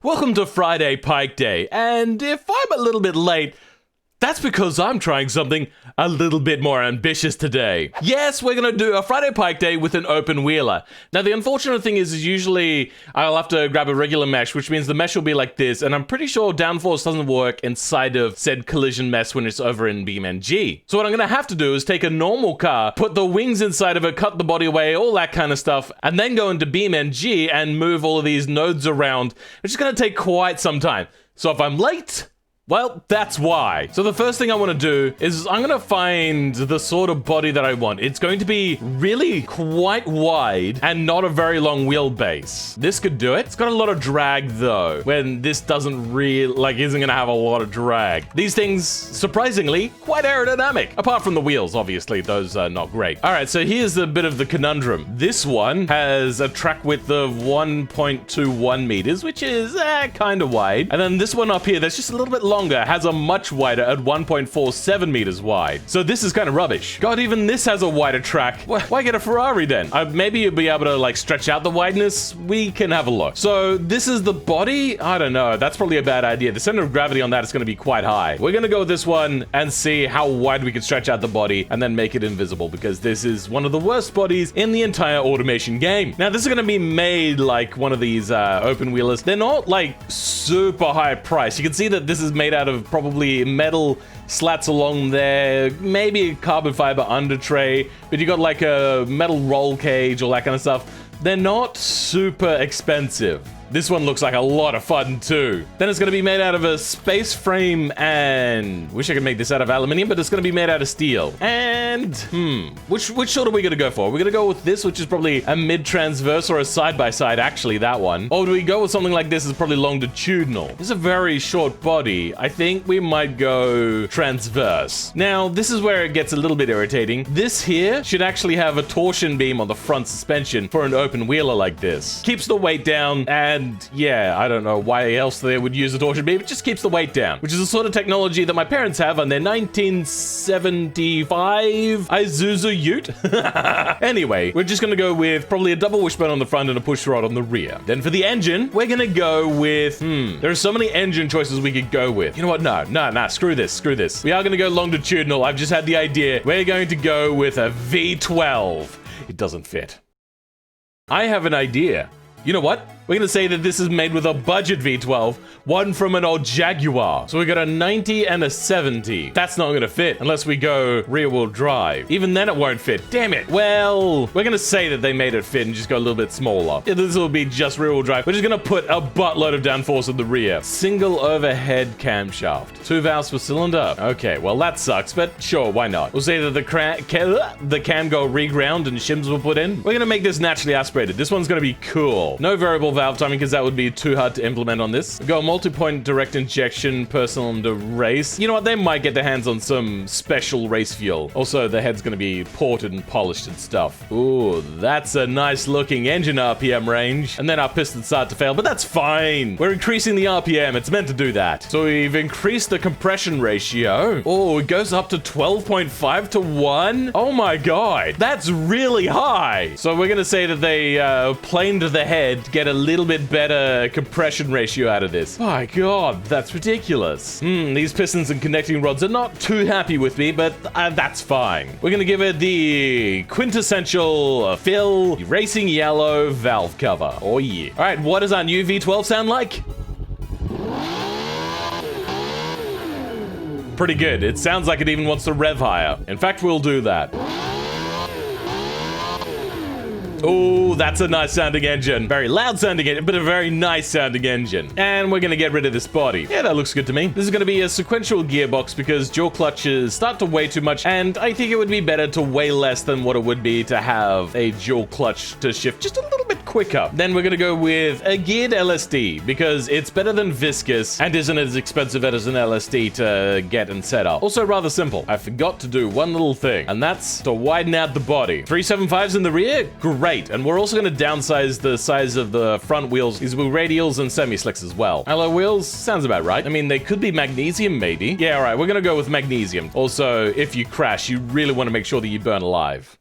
Welcome to Friday Pike Day, and if I'm a little bit late, that's because I'm trying something a little bit more ambitious today. Yes, we're gonna do a Friday Pike Day with an open wheeler. Now, the unfortunate thing is usually I'll have to grab a regular mesh, which means the mesh will be like this, and I'm pretty sure Downforce doesn't work inside of said collision mesh when it's over in BeamNG. So what I'm gonna have to do is take a normal car, put the wings inside of it, cut the body away, all that kind of stuff, and then go into BeamNG and move all of these nodes around, which is gonna take quite some time. So if I'm late, well, that's why. So the first thing I want to do is I'm going to find the sort of body that I want. It's going to be really quite wide and not a very long wheelbase. This could do it. It's got a lot of drag though, when this doesn't really, isn't going to have a lot of drag. These things, surprisingly, quite aerodynamic. Apart from the wheels, obviously, those are not great. All right, so here's a bit of the conundrum. This one has a track width of 1.21 meters, which is kind of wide. And then this one up here, that's just a little bit longer, has a much wider at 1.47 meters wide. So this is kind of rubbish. God, even this has a wider track. Why get a Ferrari then? Maybe you'll be able to stretch out the wideness. We can have a look. So this is the body. I don't know. That's probably a bad idea. The center of gravity on that is going to be quite high. We're going to go with this one and see how wide we can stretch out the body and then make it invisible, because this is one of the worst bodies in the entire automation game. Now, this is going to be made like one of these open wheelers. They're not super high price. You can see that this is made out of probably metal slats along there, maybe a carbon fiber under tray, but you got a metal roll cage, all that kind of stuff. They're not super expensive. This one looks like a lot of fun too. Then it's going to be made out of a space frame, and wish I could make this out of aluminium, but it's going to be made out of steel. And which sort are we going to go for? We're going to go with this, which is probably a mid-transverse or a side-by-side, actually, that one. Or do we go with something like this? Is probably longitudinal. It's a very short body. I think we might go transverse. Now, this is where it gets a little bit irritating. This here should actually have a torsion beam on the front suspension for an open wheeler like this. Keeps the weight down, and yeah, I don't know why else they would use a torsion beam. It just keeps the weight down, which is the sort of technology that my parents have on their 1975 Isuzu Ute. Anyway, we're just going to go with probably a double wishbone on the front and a push rod on the rear. Then for the engine, we're going to go with, there are so many engine choices we could go with. You know what? No, screw this. We are going to go longitudinal. I've just had the idea. We're going to go with a V12. It doesn't fit. I have an idea. You know what? We're going to say that this is made with a budget V12, one from an old Jaguar. So we got a 90 and a 70. That's not going to fit unless we go rear-wheel drive. Even then it won't fit. Damn it. Well, we're going to say that they made it fit and just go a little bit smaller. This will be just rear-wheel drive. We're just going to put a buttload of downforce in the rear. Single overhead camshaft. 2 valves per cylinder. Okay, well that sucks, but sure, why not? We'll say that the cam go reground and shims will put in. We're going to make this naturally aspirated. This one's going to be cool. No variable valve timing, because that would be too hard to implement on this. Go multi-point direct injection per cylinder race. You know what? They might get their hands on some special race fuel. Also, the head's going to be ported and polished and stuff. Ooh, that's a nice looking engine RPM range. And then our pistons start to fail, but that's fine. We're increasing the RPM. It's meant to do that. So we've increased the compression ratio. Oh, it goes up to 12.5 to 1. Oh my God. That's really high. So we're going to say that they planed the head to get a little bit better compression ratio out of this. My God, that's ridiculous. These pistons and connecting rods are not too happy with me, but that's fine. We're gonna give it the quintessential Phil racing yellow valve cover. Oh yeah. All right, what does our new V12 sound like? Pretty good. It sounds like it even wants to rev higher. In fact, we'll do that. Oh, that's a nice sounding engine. Very loud sounding engine, but a very nice sounding engine. And we're going to get rid of this body. Yeah, that looks good to me. This is going to be a sequential gearbox because dual clutches start to weigh too much, and I think it would be better to weigh less than what it would be to have a dual clutch to shift just a little bit quicker. Then we're going to go with a geared LSD because it's better than viscous and isn't as expensive as an LSD to get and set up. Also rather simple. I forgot to do one little thing, and that's to widen out the body. 375s in the rear? Great. And we're also going to downsize the size of the front wheels. These will radials and semi-slicks as well. Alloy wheels? Sounds about right. I mean, they could be magnesium, maybe. Yeah, all right. We're going to go with magnesium. Also, if you crash, you really want to make sure that you burn alive.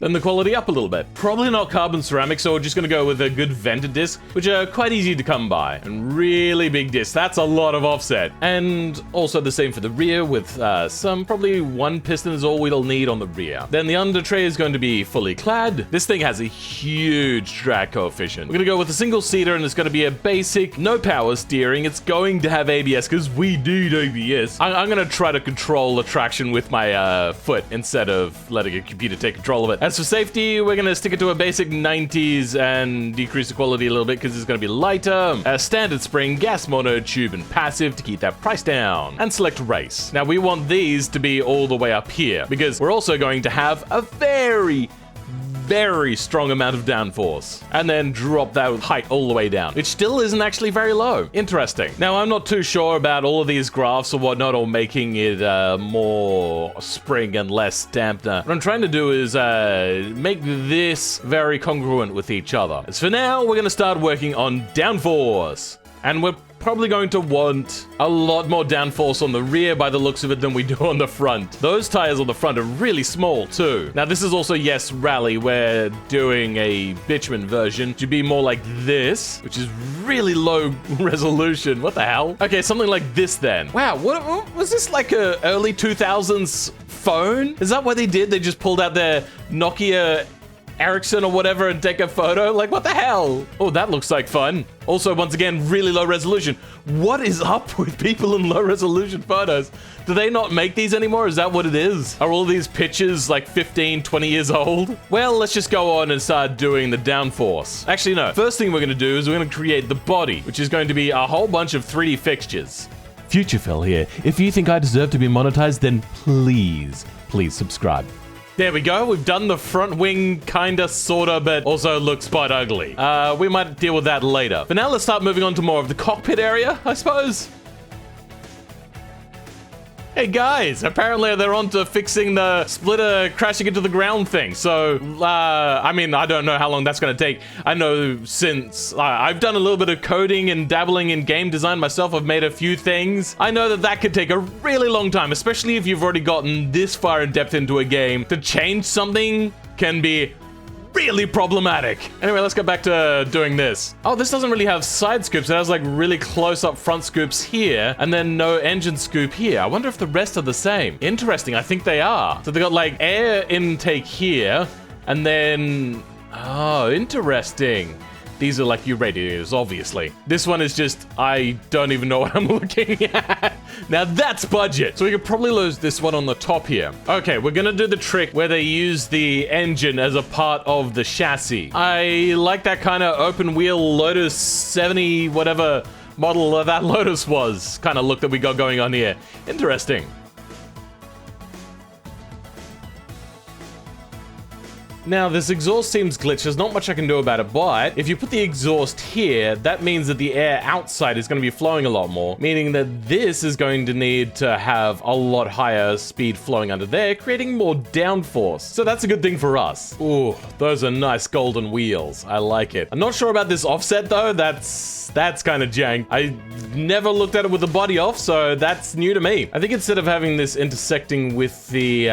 then the quality up a little bit. Probably not carbon ceramic, so we're just gonna go with a good vented disc, which are quite easy to come by. And really big disc, that's a lot of offset. And also the same for the rear with some, probably one piston is all we'll need on the rear. Then the under tray is going to be fully clad. This thing has a huge drag coefficient. We're gonna go with a single seater, and it's gonna be a basic, no power steering. It's going to have ABS because we need ABS. I'm gonna try to control the traction with my foot instead of letting a computer take control of it. As for safety, we're gonna stick it to a basic 90s and decrease the quality a little bit because it's gonna be lighter. A standard spring, gas mono, tube, and passive to keep that price down. And select race. Now we want these to be all the way up here because we're also going to have a very strong amount of downforce, and then drop that height all the way down, which still isn't actually very low. Interesting. Now, I'm not too sure about all of these graphs or whatnot, or making it more spring and less dampener. What I'm trying to do is make this very congruent with each other. As for now, we're going to start working on downforce, and we're probably going to want a lot more downforce on the rear by the looks of it than we do on the front. Those tires on the front are really small too. Now this is also, yes, rally. We're doing a bitumen version to be more like this, which is really low resolution. What the hell? Okay, something like this then. Wow, what was this, like a early 2000s phone? Is that what they did? They just pulled out their Nokia Ericsson or whatever and take a photo? Like, what the hell? Oh, that looks like fun. Also, once again, really low resolution. What is up with people in low resolution photos? Do they not make these anymore? Is that what it is? Are all these pictures like 15, 20 years old? Well, let's just go on and start doing the downforce. Actually, no. First thing we're gonna do is we're gonna create the body, which is going to be a whole bunch of 3D fixtures. Future Phil here. If you think I deserve to be monetized, then please subscribe. There we go. We've done the front wing, kinda, sorta, but also looks quite ugly. We might deal with that later. But now let's start moving on to more of the cockpit area, I suppose. Hey guys, apparently they're on to fixing the splitter crashing into the ground thing. So, I mean, I don't know how long that's going to take. I know since I've done a little bit of coding and dabbling in game design myself, I've made a few things. I know that that could take a really long time, especially if you've already gotten this far in depth into a game. To change something can be really problematic. Anyway, let's get back to doing this. Oh, this doesn't really have side scoops. It has like really close up front scoops here and then no engine scoop here. I wonder if the rest are the same. Interesting, I think they are. So they got like air intake here and then, oh, interesting. These are like your radiators, obviously. This one is just, I don't even know what I'm looking at. Now that's budget. So we could probably lose this one on the top here. Okay, we're gonna do the trick where they use the engine as a part of the chassis. I like that kind of open wheel Lotus 70, whatever model that Lotus was, kind of look that we got going on here. Interesting. Now, this exhaust seems glitched. There's not much I can do about it, but if you put the exhaust here, that means that the air outside is going to be flowing a lot more, meaning that this is going to need to have a lot higher speed flowing under there, creating more downforce. So that's a good thing for us. Ooh, those are nice golden wheels. I like it. I'm not sure about this offset, though. That's kind of jank. I never looked at it with the body off, so that's new to me. I think instead of having this intersecting with the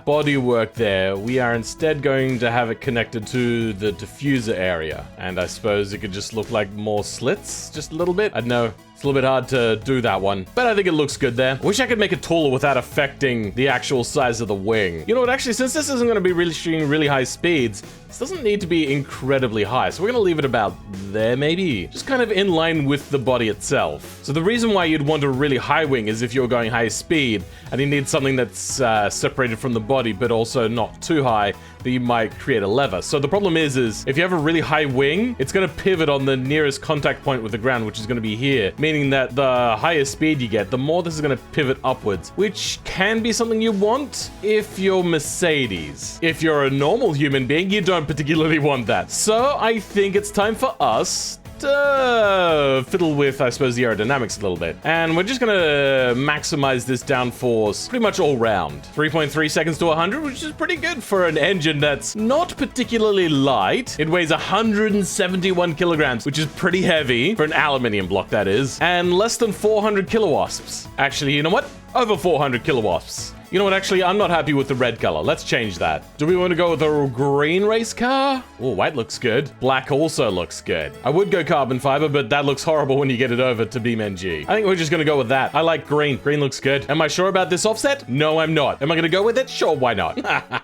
bodywork there, we are instead going to have it connected to the diffuser area. And I suppose it could just look like more slits, just a little bit. I don't know. It's a little bit hard to do that one, but I think it looks good there. I wish I could make it taller without affecting the actual size of the wing. You know what, actually, since this isn't going to be really shooting really high speeds, this doesn't need to be incredibly high, so we're going to leave it about there, maybe. Just kind of in line with the body itself. So the reason why you'd want a really high wing is if you're going high speed, and you need something that's separated from the body, but also not too high, that you might create a lever. So the problem is if you have a really high wing, it's going to pivot on the nearest contact point with the ground, which is going to be here, meaning that the higher speed you get, the more this is going to pivot upwards, which can be something you want if you're Mercedes. If you're a normal human being, you don't particularly want that. So I think it's time for us to fiddle with, I suppose, the aerodynamics a little bit. And we're just gonna maximize this downforce pretty much all round. 3.3 seconds to 100, which is pretty good for an engine that's not particularly light. It weighs 171 kilograms, which is pretty heavy for an aluminium block, that is. And less than 400 kilowatts. Actually, you know what? over 400 kilowatts. You know what, actually, I'm not happy with the red color. Let's change that. Do we want to go with a green race car? Oh, white looks good. Black also looks good. I would go carbon fiber, but that looks horrible when you get it over to BeamNG. I think we're just going to go with that. I like green. Green looks good. Am I sure about this offset? No, I'm not. Am I going to go with it? Sure, why not?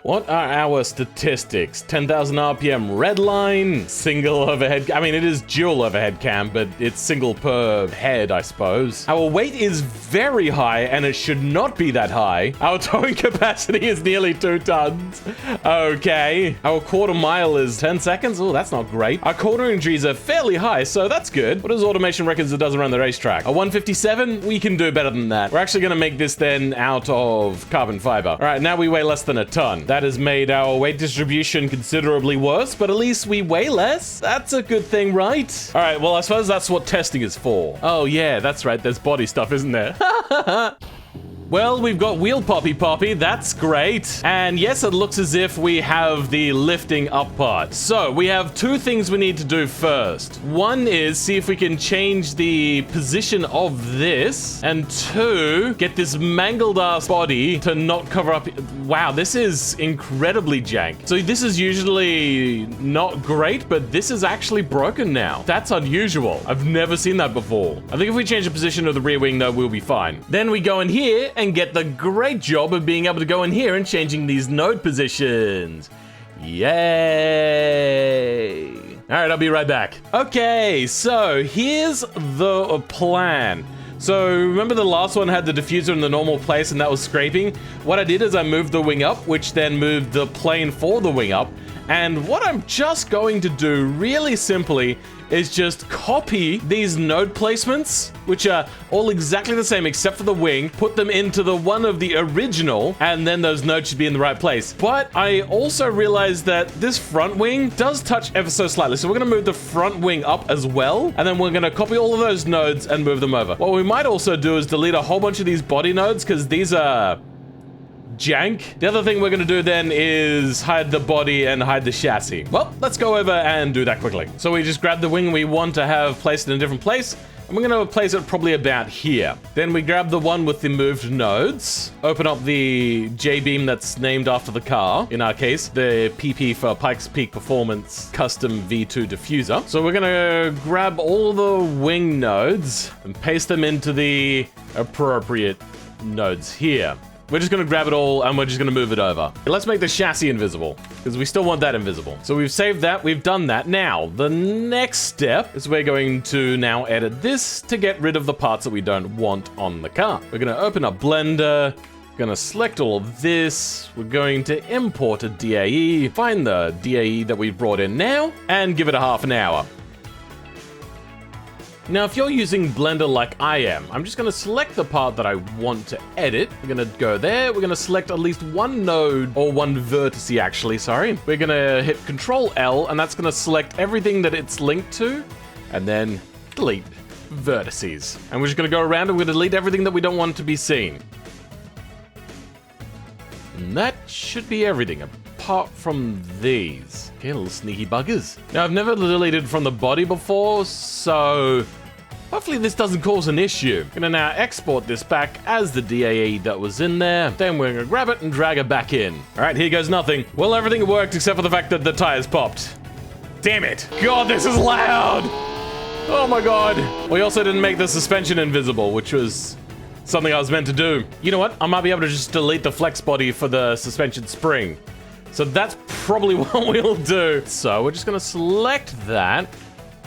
What are our statistics? 10,000 RPM red line, single overhead. I mean, it is dual overhead cam, but it's single per head, I suppose. Our weight is very high, and it should not be that high. Our towing capacity is nearly 2 tons. Okay. Our quarter mile is 10 seconds. Oh, that's not great. Our quarter injuries are fairly high, so that's good. What is automation records it does around the racetrack? A 157? We can do better than that. We're actually going to make this then out of carbon fiber. All right, now we weigh less than a ton. That has made our weight distribution considerably worse, but at least we weigh less. That's a good thing, right? All right, well, I suppose that's what testing is for. Oh, yeah, that's right. There's body stuff, isn't there? Well, we've got wheel poppy. That's great. And yes, it looks as if we have the lifting up part. So we have 2 things we need to do first. One is see if we can change the position of this. And 2, get this mangled ass body to not cover up. Wow, this is incredibly jank. So this is usually not great, but this is actually broken now. That's unusual. I've never seen that before. I think if we change the position of the rear wing though, we'll be fine. Then we go in here and get the great job of being able to go in here and changing these node positions. Yay! All right, I'll be right back. Okay, so here's the plan. So remember the last one had the diffuser in the normal place and that was scraping? What I did is I moved the wing up, which then moved the plane for the wing up. And what I'm just going to do really simply is just copy these node placements, which are all exactly the same except for the wing, put them into the one of the original, and then those nodes should be in the right place. But I also realized that this front wing does touch ever so slightly. So we're gonna move the front wing up as well, and then we're gonna copy all of those nodes and move them over. What we might also do is delete a whole bunch of these body nodes because these are jank. The other thing we're gonna do then is hide the body and hide the chassis. Well, let's go over and do that quickly. So we just grab the wing we want to have placed in a different place, and we're gonna place it probably about here. Then we grab the one with the moved nodes, open up the J-beam that's named after the car, in our case, the PP for Pikes Peak Performance Custom V2 Diffuser. So we're gonna grab all the wing nodes and paste them into the appropriate nodes here. We're just gonna grab it all and we're just gonna move it over. Let's make the chassis invisible because we still want that invisible. So we've saved that, we've done that. Now, the next step is we're going to now edit this to get rid of the parts that we don't want on the car. We're gonna open up Blender, gonna select all of this. We're going to import a DAE, find the DAE that we brought in now and give it a half an hour. Now, if you're using Blender like I am, I'm just going to select the part that I want to edit. We're going to go there. We're going to select at least one node, or one vertice actually, sorry. We're going to hit Control L, and that's going to select everything that it's linked to, and then delete vertices. And we're just going to go around and we're going to delete everything that we don't want to be seen. And that should be everything, apart from these. Okay, little sneaky buggers. Now, I've never deleted from the body before, so hopefully this doesn't cause an issue. I'm gonna now export this back as the DAE that was in there. Then we're gonna grab it and drag it back in. All right, here goes nothing. Well, everything worked except for the fact that the tires popped. Damn it. God, this is loud. Oh my God. We also didn't make the suspension invisible, which was something I was meant to do. You know what? I might be able to just delete the flex body for the suspension spring. So that's probably what we'll do. So we're just gonna select that,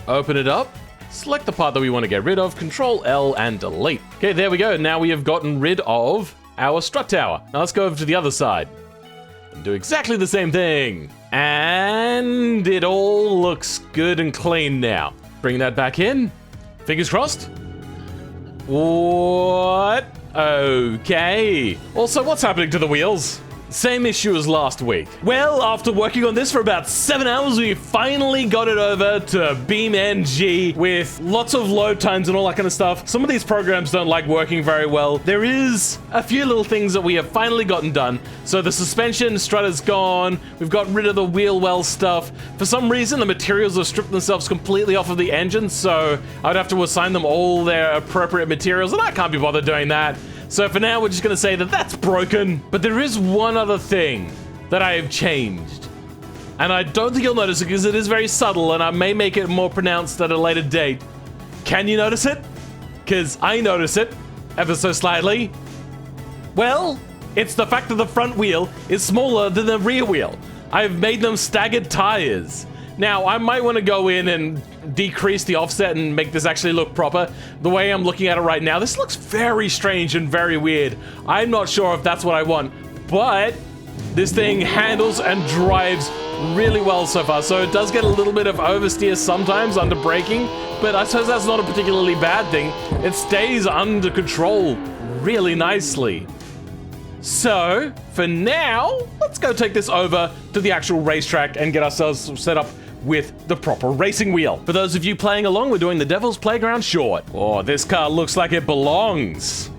open it up, select the part that we want to get rid of, Control L and delete. Okay, there we go. Now we have gotten rid of our strut tower. Now let's go over to the other side and do exactly the same thing. And it all looks good and clean now. Bring that back in. Fingers crossed. What? Okay. Also, what's happening to the wheels? Same issue as last week. Well, after working on this for about 7 hours, we finally got it over to BeamNG with lots of load times and all that kind of stuff. Some of these programs don't like working very well. There is a few little things that we have finally gotten done. So the suspension strut is gone. We've got rid of the wheel well stuff. For some reason, the materials have stripped themselves completely off of the engine, so I'd have to assign them all their appropriate materials, and I can't be bothered doing that. So for now, we're just going to say that that's broken. But there is one other thing that I have changed. And I don't think you'll notice it because it is very subtle and I may make it more pronounced at a later date. Can you notice it? Because I notice it ever so slightly. Well, it's the fact that the front wheel is smaller than the rear wheel. I've made them staggered tires. Now, I might want to go in and decrease the offset and make this actually look proper. The way I'm looking at it right now, this looks very strange and very weird. I'm not sure if that's what I want, but this thing handles and drives really well so far. So it does get a little bit of oversteer sometimes under braking, but I suppose that's not a particularly bad thing. It stays under control really nicely. So, for now, let's go take this over to the actual racetrack and get ourselves set up with the proper racing wheel. For those of you playing along, we're doing the Devil's Playground short. Oh, this car looks like it belongs.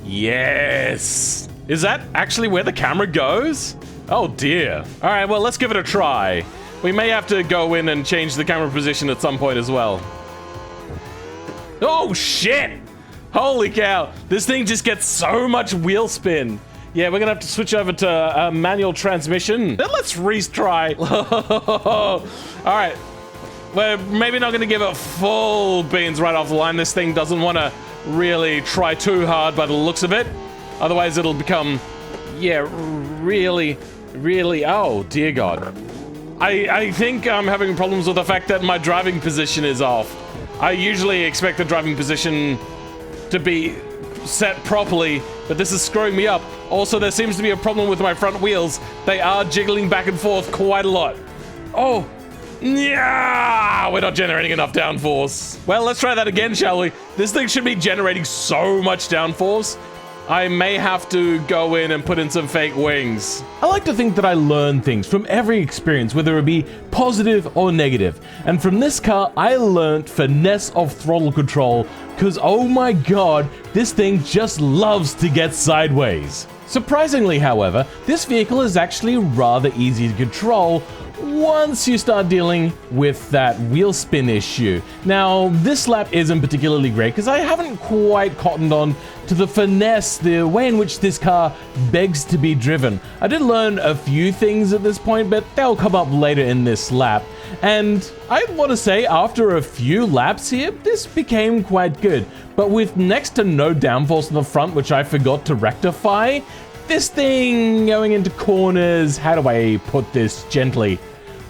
Yes. Is that actually where the camera goes? Oh dear. All right, well, let's give it a try. We may have to go in and change the camera position at some point as well. Oh shit. Holy cow. This thing just gets so much wheel spin. Yeah, we're gonna have to switch over to manual transmission. Then let's retry. All right, we're maybe not gonna give it full beans right off the line. This thing doesn't want to really try too hard by the looks of it. Otherwise, it'll become, yeah, really, oh dear God. I think I'm having problems with the fact that my driving position is off. I usually expect the driving position to be set properly, but this is screwing me up. Also, there seems to be a problem with my front wheels. They are jiggling back and forth quite a lot. Oh, yeah, we're not generating enough downforce. Well, let's try that again, shall we? This thing should be generating so much downforce. I may have to go in and put in some fake wings. I like to think that I learn things from every experience, whether it be positive or negative. And from this car, I learned finesse of throttle control, because oh my God, this thing just loves to get sideways. Surprisingly, however, this vehicle is actually rather easy to control once you start dealing with that wheel spin issue. Now, this lap isn't particularly great because I haven't quite cottoned on to the finesse, the way in which this car begs to be driven. I did learn a few things at this point, but they'll come up later in this lap. And I want to say, after a few laps here, this became quite good. But with next to no downforce in the front, which I forgot to rectify, this thing going into corners, how do I put this gently,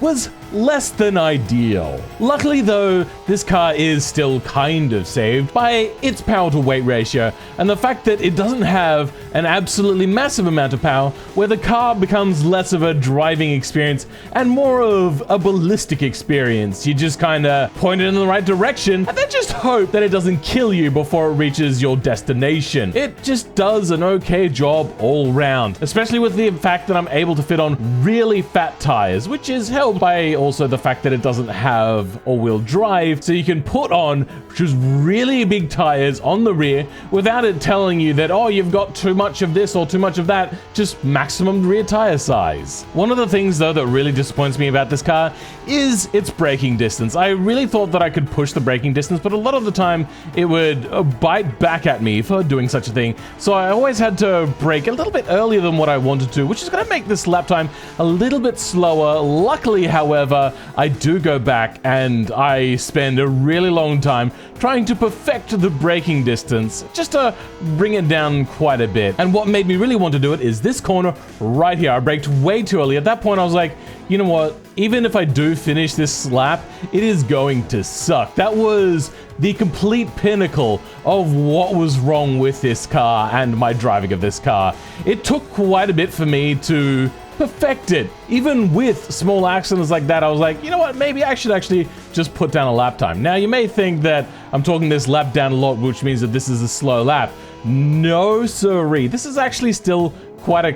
was less than ideal. Luckily though, this car is still kind of saved by its power to weight ratio and the fact that it doesn't have an absolutely massive amount of power where the car becomes less of a driving experience and more of a ballistic experience. You just kind of point it in the right direction and then just hope that it doesn't kill you before it reaches your destination. It just does an okay job all round, especially with the fact that I'm able to fit on really fat tires, which is helped by also the fact that it doesn't have all-wheel drive, so you can put on just really big tires on the rear without it telling you that, oh, you've got too much of this or too much of that, just maximum rear tire size. One of the things though that really disappoints me about this car is its braking distance. I really thought that I could push the braking distance, but a lot of the time it would bite back at me for doing such a thing, so I always had to brake a little bit earlier than what I wanted to, which is going to make this lap time a little bit slower. Luckily, however, I do go back and I spend a really long time trying to perfect the braking distance just to bring it down quite a bit. And what made me really want to do it is this corner right here. I braked way too early. At that point, I was like, you know what? Even if I do finish this lap, it is going to suck. That was the complete pinnacle of what was wrong with this car and my driving of this car. It took quite a bit for me to perfect it. Even with small accidents like that, I was like, you know what, maybe I should actually just put down a lap time. Now, you may think that I'm talking this lap down a lot, which means that this is a slow lap. No, sirree. This is actually still quite a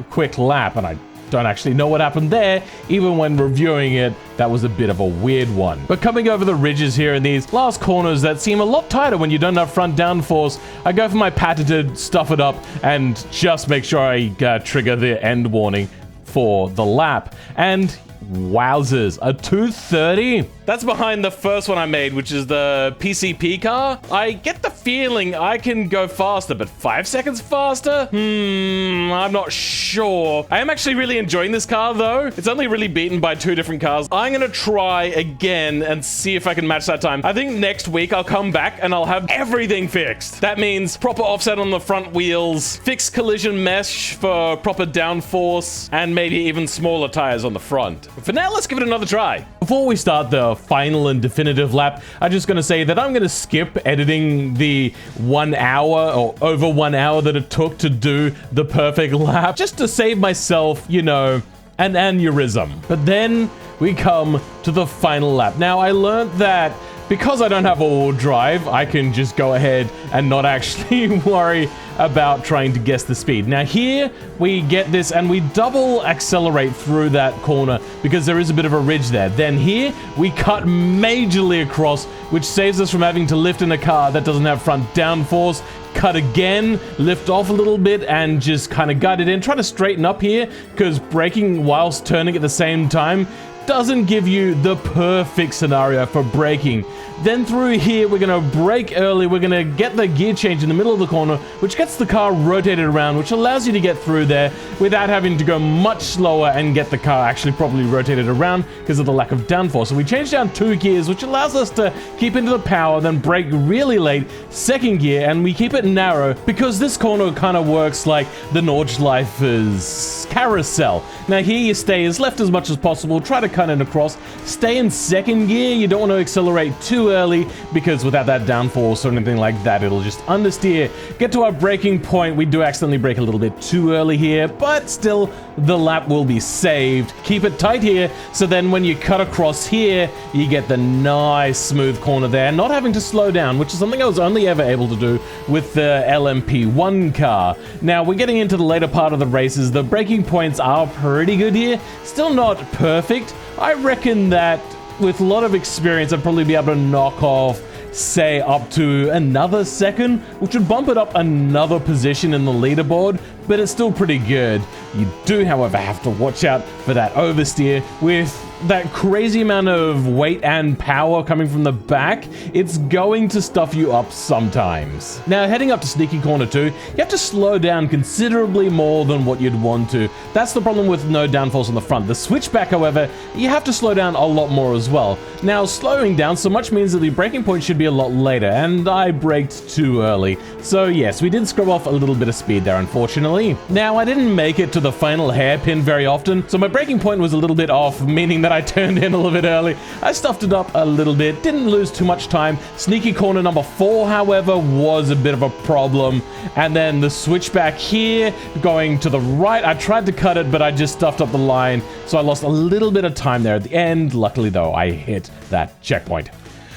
quick lap, and I don't actually know what happened there. Even when reviewing it, that was a bit of a weird one. But coming over the ridges here in these last corners that seem a lot tighter when you don't have front downforce, I go for my patented stuff it up and just make sure I trigger the end warning for the lap. And wowzers, a 230? That's behind the first one I made, which is the PCP car. I get the feeling I can go faster, but 5 seconds faster? I'm not sure. I am actually really enjoying this car, though. It's only really beaten by 2 different cars. I'm gonna try again and see if I can match that time. I think next week I'll come back and I'll have everything fixed. That means proper offset on the front wheels, fixed collision mesh for proper downforce, and maybe even smaller tires on the front. But for now, let's give it another try. Before we start the final and definitive lap, I'm just gonna say that I'm gonna skip editing the 1 hour or over 1 hour that it took to do the perfect lap, just to save myself, you know, an aneurysm. But then we come to the final lap. Now, I learned that because I don't have all-wheel drive, I can just go ahead and not actually worry about trying to guess the speed. Now here, we get this and we double accelerate through that corner because there is a bit of a ridge there. Then here, we cut majorly across, which saves us from having to lift in a car that doesn't have front downforce. Cut again, lift off a little bit, and just kind of gut it in. Try to straighten up here, because braking whilst turning at the same time doesn't give you the perfect scenario for braking. Then through here, we're going to brake early. We're going to get the gear change in the middle of the corner, which gets the car rotated around, which allows you to get through there without having to go much slower and get the car actually properly rotated around because of the lack of downforce. So we change down 2 gears, which allows us to keep into the power, then brake really late, 2nd gear, and we keep it narrow because this corner kind of works like the Nordschleifer's carousel. Now here you stay as left as much as possible, try to cut in across, stay in 2nd gear. You don't want to accelerate too early because without that downforce or anything like that, it'll just understeer. Get to our braking point. We do accidentally brake a little bit too early here, but still the lap will be saved. Keep it tight here, so then when you cut across here, you get the nice smooth corner there, not having to slow down, which is something I was only ever able to do with the LMP1 car. Now we're getting into the later part of the races. The braking points are pretty good here, still not perfect. I reckon that with a lot of experience, I'd probably be able to knock off, say, up to another 2nd, which would bump it up another position in the leaderboard, but it's still pretty good. You do, however, have to watch out for that oversteer. With that crazy amount of weight and power coming from the back, it's going to stuff you up sometimes. Now, heading up to Sneaky Corner 2, you have to slow down considerably more than what you'd want to. That's the problem with no downforce on the front. The switchback, however, you have to slow down a lot more as well. Now, slowing down so much means that the braking point should be a lot later, and I braked too early. So yes, we did scrub off a little bit of speed there, unfortunately. Now, I didn't make it to the final hairpin very often, so my braking point was a little bit off, meaning that I turned in a little bit early. I stuffed it up a little bit, didn't lose too much time. Sneaky corner number 4, however, was a bit of a problem. And then the switchback here, going to the right, I tried to cut it, but I just stuffed up the line, so I lost a little bit of time there at the end. Luckily, though, I hit that checkpoint.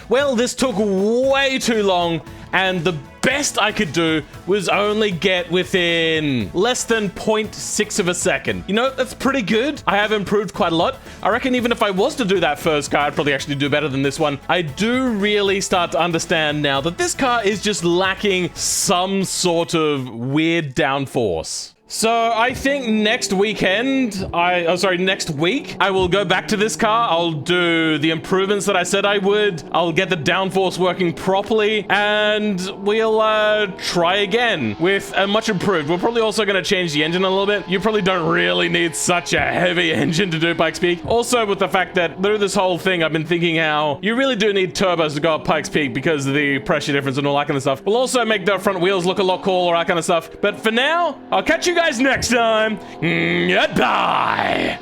Well, this took way too long, and the best I could do was only get within less than 0.6 of a second. You know, that's pretty good. I have improved quite a lot. I reckon even if I was to do that first car, I'd probably actually do better than this one. I do really start to understand now that this car is just lacking some sort of weird downforce. So I think next week, I will go back to this car. I'll do the improvements that I said I would. I'll get the downforce working properly, and we'll try again with a much improved. We're probably also going to change the engine a little bit. You probably don't really need such a heavy engine to do Pikes Peak. Also, with the fact that through this whole thing, I've been thinking how you really do need turbos to go up Pikes Peak because of the pressure difference and all that kind of stuff. We'll also make the front wheels look a lot cooler, all that kind of stuff. But for now, I'll catch you guys next time. Goodbye.